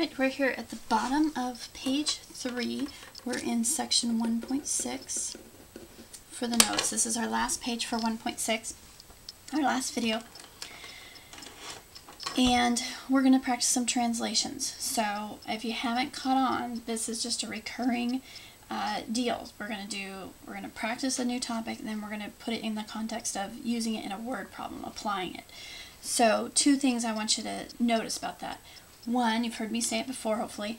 Right, we're here at the bottom of page 3. We're in section 1.6 for the notes. This is our last page for 1.6, our last video. And we're going to practice some translations. So if you haven't caught on, this is just a recurring deal. We're going to practice a new topic, and then we're going to put it in the context of using it in a word problem, applying it. So two things I want you to notice about that. One, you've heard me say it before, hopefully,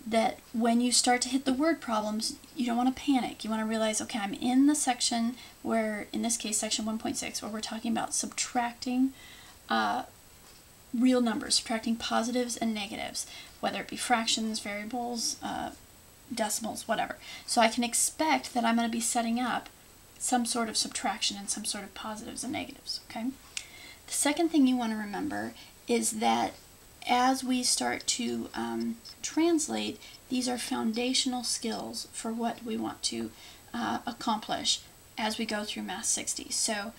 that when you start to hit the word problems, you don't want to panic. You want to realize, okay, I'm in the section where, in this case, section 1.6, where we're talking about subtracting real numbers, subtracting positives and negatives, whether it be fractions, variables, decimals, whatever. So I can expect that I'm going to be setting up some sort of subtraction and some sort of positives and negatives, okay? The second thing you want to remember is that as we start to translate, these are foundational skills for what we want to accomplish as we go through Math 60. So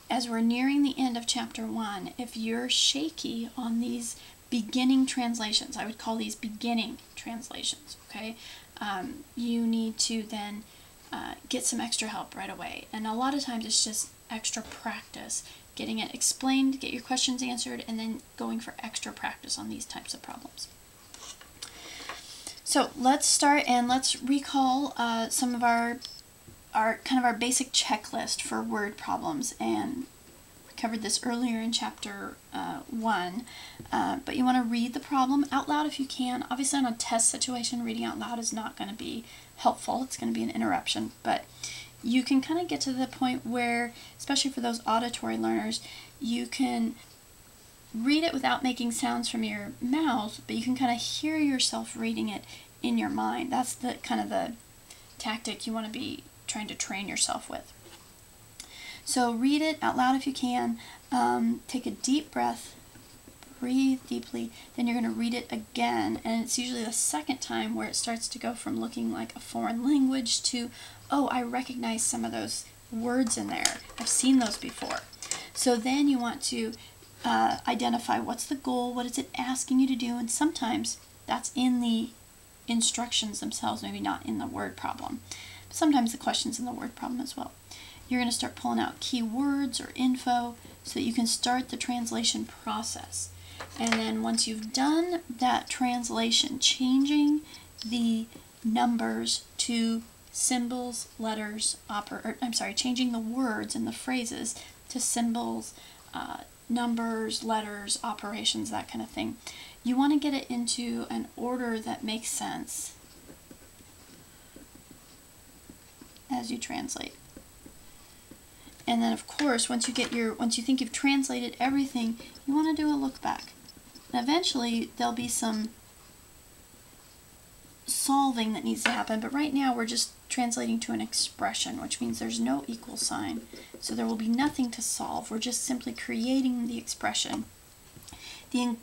as we're nearing the end of chapter 1, if you're shaky on these beginning translations, I would call these beginning translations, okay? You need to then get some extra help right away. And a lot of times it's just extra practice, getting it explained, get your questions answered, and then going for extra practice on these types of problems. So let's start and let's recall some of our basic checklist for word problems. And we covered this earlier in chapter 1, but you want to read the problem out loud if you can. Obviously on a test situation, reading out loud is not going to be helpful. It's going to be an interruption, but you can kind of get to the point where, especially for those auditory learners, you can read it without making sounds from your mouth, but you can kind of hear yourself reading it in your mind. That's the kind of the tactic you want to be trying to train yourself with. So read it out loud if you can. Take a deep breath, breathe deeply, then you're going to read it again, and it's usually the second time where it starts to go from looking like a foreign language to, oh, I recognize some of those words in there. I've seen those before. So then you want to identify what's the goal, what is it asking you to do, and sometimes that's in the instructions themselves, maybe not in the word problem. But sometimes the question's in the word problem as well. You're going to start pulling out keywords or info so that you can start the translation process. And then once you've done that translation, changing the numbers to symbols, letters, changing the words and the phrases to symbols, numbers, letters, operations, that kind of thing. You want to get it into an order that makes sense as you translate. And then of course, once you think you've translated everything, you want to do a look back. And eventually there'll be some solving that needs to happen, but right now we're just translating to an expression, which means there's no equal sign. So there will be nothing to solve. We're just simply creating the expression. The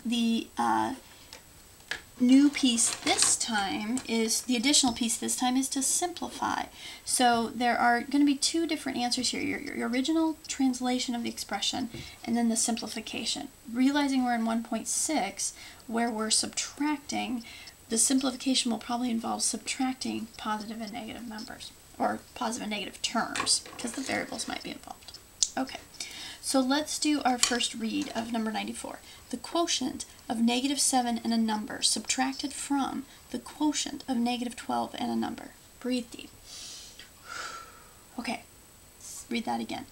new piece this time is, the additional piece this time is to simplify. So there are going to be two different answers here, your original translation of the expression and then the simplification. Realizing we're in 1.6 where we're subtracting, the simplification will probably involve subtracting positive and negative numbers, or positive and negative terms, because the variables might be involved. Okay, so let's do our first read of number 94. The quotient of -7 and a number subtracted from the quotient of -12 and a number. Breathe deep. Okay, let's read that again.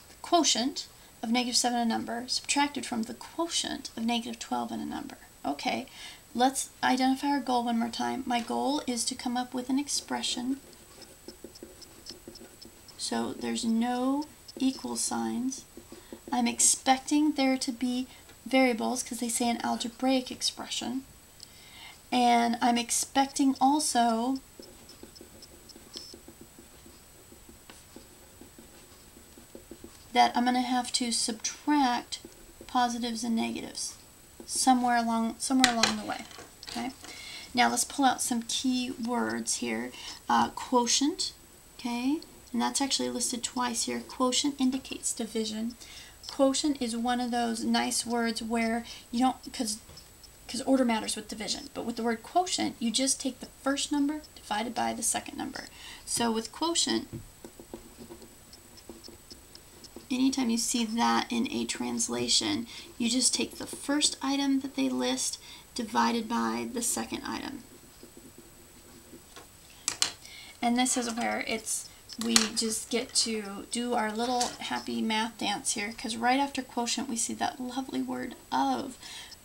The quotient of -7 and a number subtracted from the quotient of -12 and a number. Okay, let's identify our goal one more time. My goal is to come up with an expression. So there's no equal signs. I'm expecting there to be variables because they say an algebraic expression. And I'm expecting also that I'm going to have to subtract positives and negatives somewhere along the way. Okay. Now let's pull out some key words here. Quotient, okay, and that's actually listed twice here. Quotient indicates division. Quotient is one of those nice words where you don't, because because order matters with division. But with the word quotient, you just take the first number divided by the second number. So with quotient, anytime you see that in a translation, you just take the first item that they list divided by the second item. And this is where we just get to do our little happy math dance here, because right after quotient we see that lovely word of,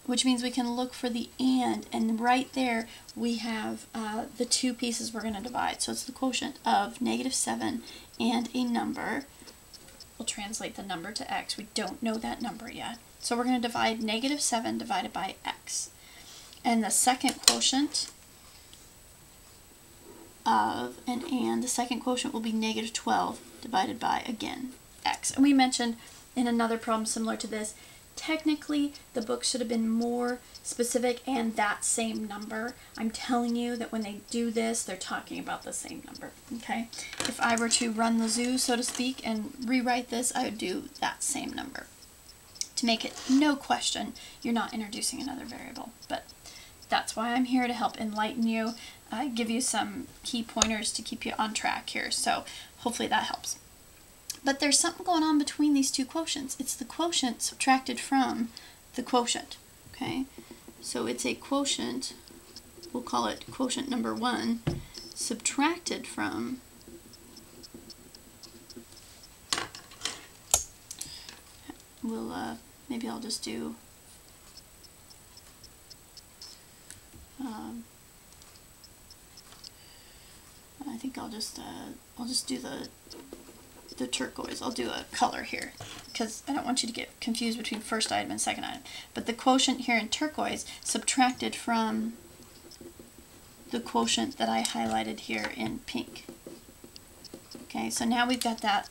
which means we can look for the and right there we have the two pieces we're going to divide. So it's the quotient of -7 and a number. We'll translate the number to x. We don't know that number yet. So we're going to divide -7 divided by x. And the second quotient of and the second quotient will be -12 divided by, again, x. And we mentioned in another problem similar to this, technically the book should have been more specific and that same number. I'm telling you that when they do this, they're talking about the same number, okay? If I were to run the zoo, so to speak, and rewrite this, I would do that same number to make it no question you're not introducing another variable. But that's why I'm here, to help enlighten you, give you some key pointers to keep you on track here. So hopefully that helps. But there's something going on between these two quotients. It's the quotient subtracted from the quotient, okay? So it's a quotient, we'll call it quotient number 1, subtracted from maybe I'll just do I think I'll just do the turquoise. I'll do a color here because I don't want you to get confused between first item and second item. But the quotient here in turquoise subtracted from the quotient that I highlighted here in pink. Okay, so now we've got that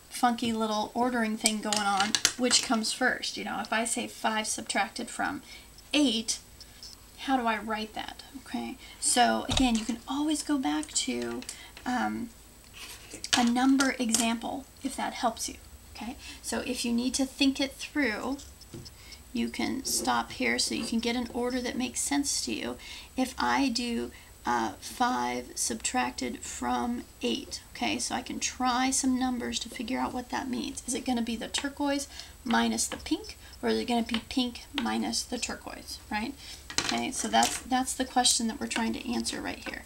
funky little ordering thing going on. Which comes first? You know, if I say 5 subtracted from 8, how do I write that? Okay, so again, you can always go back to a number example if that helps you. Okay, so if you need to think it through, you can stop here so you can get an order that makes sense to you. If I do 5 subtracted from 8, okay, so I can try some numbers to figure out what that means. Is it going to be the turquoise minus the pink, or is it going to be pink minus the turquoise, right? Okay, so that's the question that we're trying to answer right here.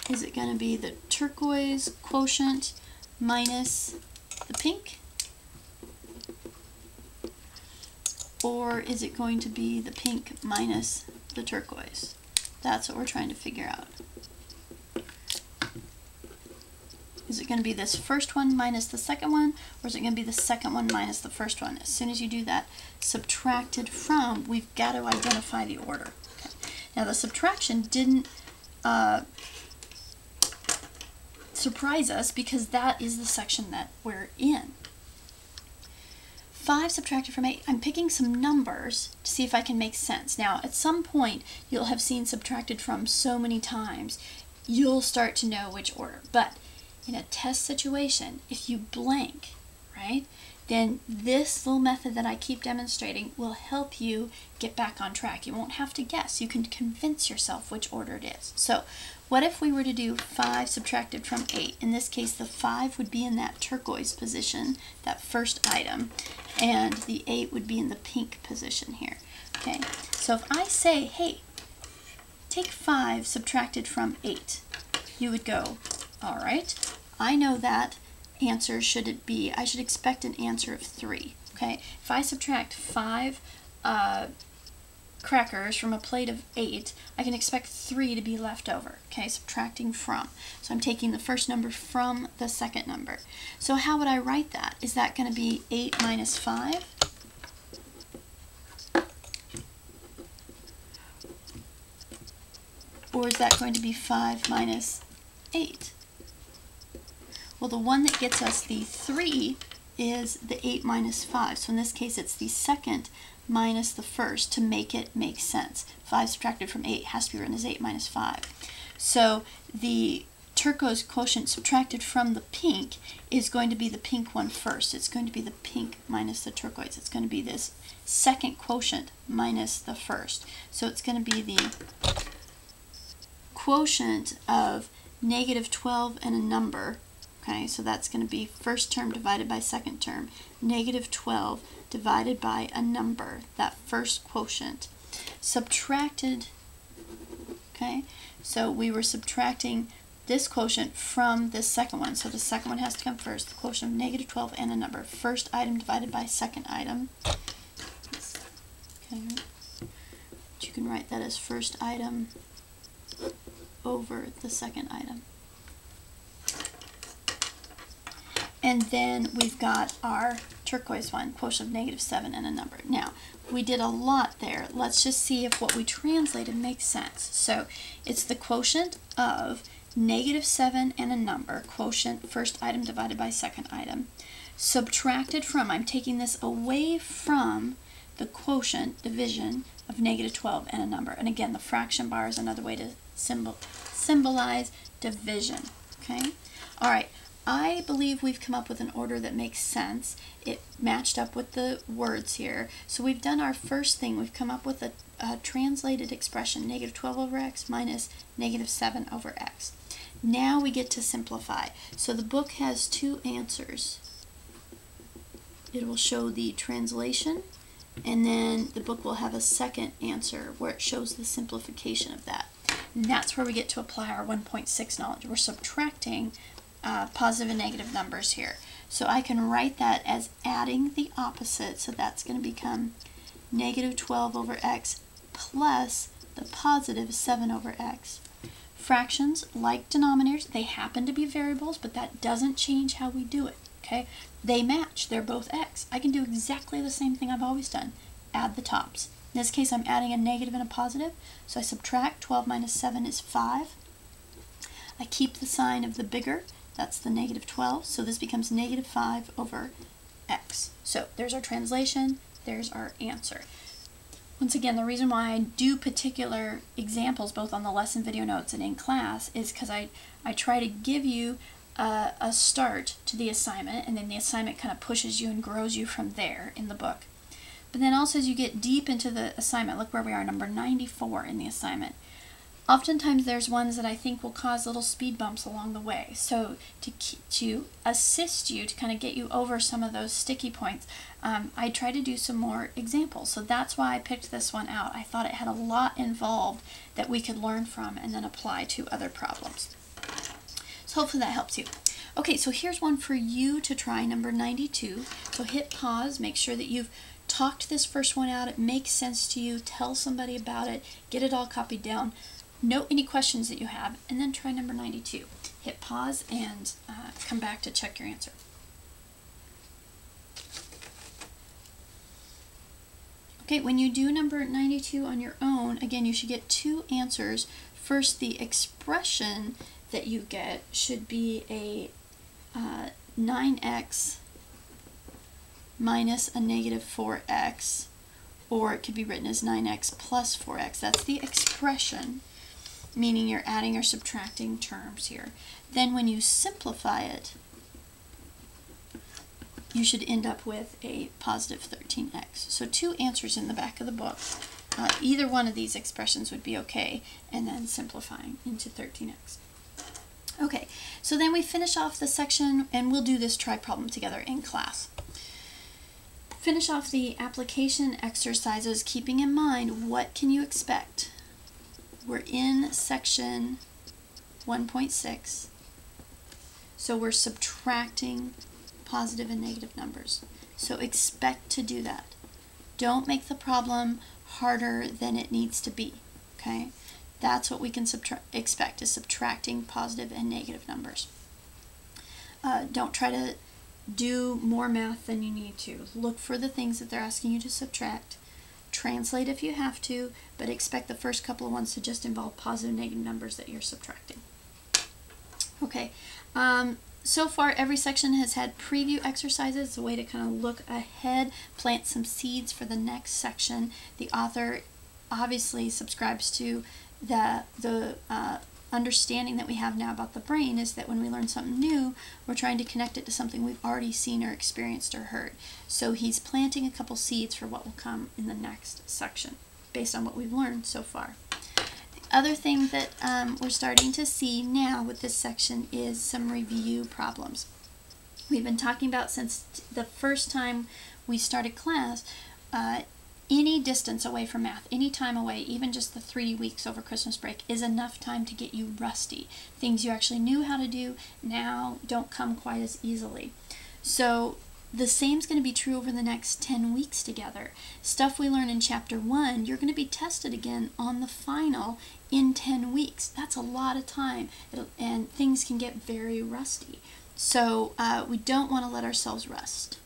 Is it going to be the turquoise quotient minus the pink? Or is it going to be the pink minus the turquoise? That's what we're trying to figure out. Is it going to be this first one minus the second one, or is it going to be the second one minus the first one? As soon as you do that, subtracted from, we've got to identify the order. Okay. Now the subtraction didn't surprise us because that is the section that we're in. 5 subtracted from 8, I'm picking some numbers to see if I can make sense. Now, at some point, you'll have seen subtracted from so many times, you'll start to know which order. But in a test situation, if you blank, right, then this little method that I keep demonstrating will help you get back on track. You won't have to guess. You can convince yourself which order it is. So, what if we were to do 5 subtracted from 8? In this case, the 5 would be in that turquoise position, that first item, and the 8 would be in the pink position here. Okay, so if I say, hey, take 5 subtracted from 8, you would go, all right, I know that answer should it be, I should expect an answer of 3. Okay, if I subtract 5 crackers from a plate of 8, I can expect 3 to be left over. Okay, subtracting from. So I'm taking the first number from the second number. So how would I write that? Is that going to be 8 minus 5? Or is that going to be 5 minus 8? Well, the one that gets us the 3 is the 8 minus 5. So in this case, it's the second minus the first to make it make sense. 5 subtracted from 8 has to be written as 8 minus 5. So the turquoise quotient subtracted from the pink is going to be the pink one first. It's going to be the pink minus the turquoise. It's going to be this second quotient minus the first. So it's going to be the quotient of negative 12 and a number. Okay, so that's going to be first term divided by second term. Negative 12 divided by a number, that first quotient. Subtracted, okay, so we were subtracting this quotient from this second one. So the second one has to come first. The quotient of negative 12 and a number. First item divided by second item. Okay, you can write that as first item over the second item. And then we've got our turquoise one, quotient of negative 7 and a number. Now, we did a lot there. Let's just see if what we translated makes sense. So it's the quotient of negative 7 and a number, quotient first item divided by second item, subtracted from, I'm taking this away from the quotient division of negative 12 and a number. And again, the fraction bar is another way to symbolize division. Okay? All right. I believe we've come up with an order that makes sense. It matched up with the words here. So we've done our first thing. We've come up with a translated expression, negative 12 over x minus negative 7 over x. Now we get to simplify. So the book has two answers. It will show the translation, and then the book will have a second answer where it shows the simplification of that. And that's where we get to apply our 1.6 knowledge. We're subtracting positive and negative numbers here. So I can write that as adding the opposite. So that's going to become negative 12 over x plus the positive 7 over x. Fractions, like denominators, they happen to be variables, but that doesn't change how we do it. Okay? They match. They're both x. I can do exactly the same thing I've always done. Add the tops. In this case, I'm adding a negative and a positive. So I subtract. 12 minus 7 is 5. I keep the sign of the bigger. That's the negative 12, so this becomes negative 5 over x. So there's our translation, there's our answer. Once again, the reason why I do particular examples both on the lesson video notes and in class is because I try to give you a start to the assignment, and then the assignment kind of pushes you and grows you from there in the book. But then also as you get deep into the assignment, look where we are, number 94 in the assignment. Oftentimes there's ones that I think will cause little speed bumps along the way. So to assist you, to kind of get you over some of those sticky points, I try to do some more examples. So that's why I picked this one out. I thought it had a lot involved that we could learn from and then apply to other problems. So hopefully that helps you. Okay, so here's one for you to try, number 92. So hit pause, make sure that you've talked this first one out, it makes sense to you, tell somebody about it, get it all copied down. Note any questions that you have, and then try number 92. Hit pause and come back to check your answer. Okay, when you do number 92 on your own, again, you should get two answers. First, the expression that you get should be a 9x minus a negative 4x, or it could be written as 9x plus 4x. That's the expression, meaning you're adding or subtracting terms here. Then when you simplify it, you should end up with a positive 13x. So two answers in the back of the book. Either one of these expressions would be okay, and then simplifying into 13x. Okay, so then we finish off the section, and we'll do this try problem together in class. Finish off the application exercises, keeping in mind what can you expect. We're in section 1.6, so we're subtracting positive and negative numbers. So expect to do that. Don't make the problem harder than it needs to be, okay? That's what we can expect, is subtracting positive and negative numbers. Don't try to do more math than you need to. Look for the things that they're asking you to subtract. Translate if you have to, but expect the first couple of ones to just involve positive and negative numbers that you're subtracting. Okay, so far every section has had preview exercises, a way to kind of look ahead, plant some seeds for the next section. The author obviously subscribes to the understanding that we have now about the brain is that when we learn something new, we're trying to connect it to something we've already seen or experienced or heard. So he's planting a couple seeds for what will come in the next section based on what we've learned so far. The other thing that we're starting to see now with this section is some review problems. We've been talking about since the first time we started class, any distance away from math, any time away, even just the 3 weeks over Christmas break, is enough time to get you rusty. Things you actually knew how to do now don't come quite as easily. So the same is going to be true over the next 10 weeks together. Stuff we learn in chapter 1, you're going to be tested again on the final in 10 weeks. That's a lot of time, and things can get very rusty. So we don't want to let ourselves rust.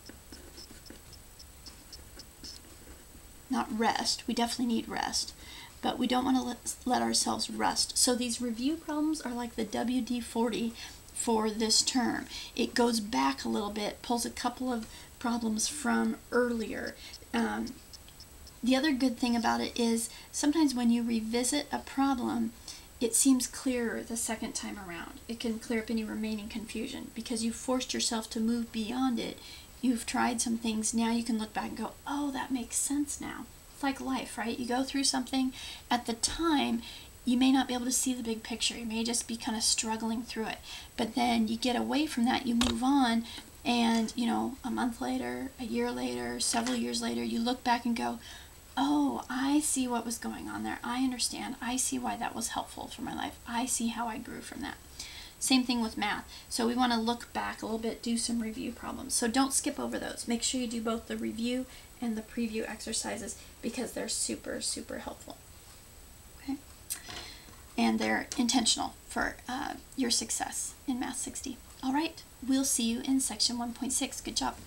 Not rest, we definitely need rest, but we don't want to let ourselves rust. So these review problems are like the WD-40 for this term. It goes back a little bit, pulls a couple of problems from earlier. The other good thing about it is sometimes when you revisit a problem, it seems clearer the second time around. It can clear up any remaining confusion because you forced yourself to move beyond it. You've tried some things, now you can look back and go, oh, that makes sense now. It's like life, right? You go through something, at the time, you may not be able to see the big picture. You may just be kind of struggling through it. But then you get away from that, you move on, and, you know, a month later, a year later, several years later, you look back and go, oh, I see what was going on there. I understand. I see why that was helpful for my life. I see how I grew from that. Same thing with math. So we want to look back a little bit, do some review problems. So don't skip over those. Make sure you do both the review and the preview exercises because they're super, super helpful. Okay? And they're intentional for your success in Math 60. All right, we'll see you in section 1.6. Good job.